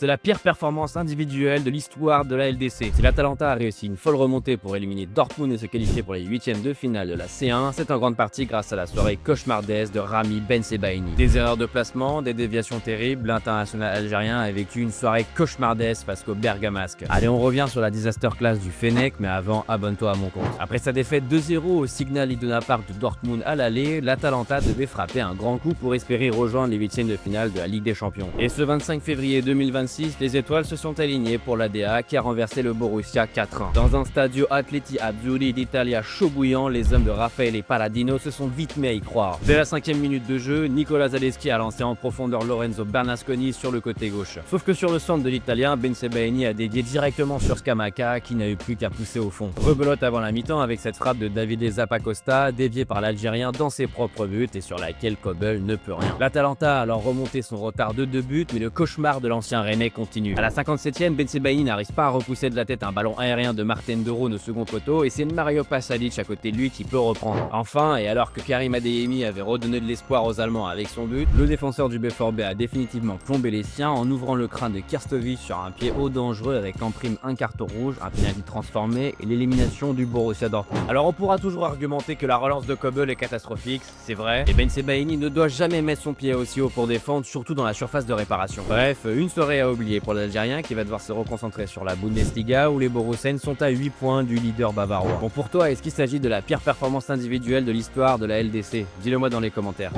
C'est la pire performance individuelle de l'histoire de la LDC. Si l'Atalanta a réussi une folle remontée pour éliminer Dortmund et se qualifier pour les huitièmes de finale de la C1, c'est en grande partie grâce à la soirée cauchemardesque de Rami Bensebaini. Des erreurs de placement, des déviations terribles, l'international algérien a vécu une soirée cauchemardesque face au Bergamasque. Allez, on revient sur la disaster class du Fennec, mais avant, abonne-toi à mon compte. Après sa défaite 2-0 au Signal Iduna Park de Dortmund à l'aller, l'Atalanta devait frapper un grand coup pour espérer rejoindre les huitièmes de finale de la Ligue des Champions. Et ce 25 février 2026, les étoiles se sont alignées pour l'ADA qui a renversé le Borussia 4-1. Dans un Stadio Atleti Azzurri d'Italia chaud bouillant, les hommes de Raffaele Palladino se sont vite mis à y croire. Dès la 5e minute de jeu, Nicolas Zalewski a lancé en profondeur Lorenzo Bernasconi sur le côté gauche. Sauf que sur le centre de l'Italien, Bensebaini a dédié directement sur Scamacca qui n'a eu plus qu'à pousser au fond. Rebelote avant la mi-temps avec cette frappe de Davide Zappacosta déviée par l'Algérien dans ses propres buts et sur laquelle Kobel ne peut rien. L'Atalanta a alors remonté son retard de 2 buts, mais le cauchemar de l'ancien Rennais continue. À la 57e, Bensebaini n'arrive pas à repousser de la tête un ballon aérien de Martin de Roon au second poteau et c'est Mario Pasalic à côté de lui qui peut reprendre. Enfin, et alors que Karim Adeyemi avait redonné de l'espoir aux Allemands avec son but, le défenseur du BVB a définitivement plombé les siens en ouvrant le crâne de Kirstovic sur un pied haut dangereux avec en prime un carton rouge, un pénalty transformé et l'élimination du Borussia Dortmund. Alors on pourra toujours argumenter que la relance de Kobel est catastrophique, c'est vrai, et Bensebaini ne doit jamais mettre son pied aussi haut pour défendre, surtout dans la surface de réparation. Bref, une soirée à oublier pour l'Algérien qui va devoir se reconcentrer sur la Bundesliga où les Borussen sont à 8 points du leader bavarois. Bon, pour toi, est-ce qu'il s'agit de la pire performance individuelle de l'histoire de la LDC? Dis-le moi dans les commentaires.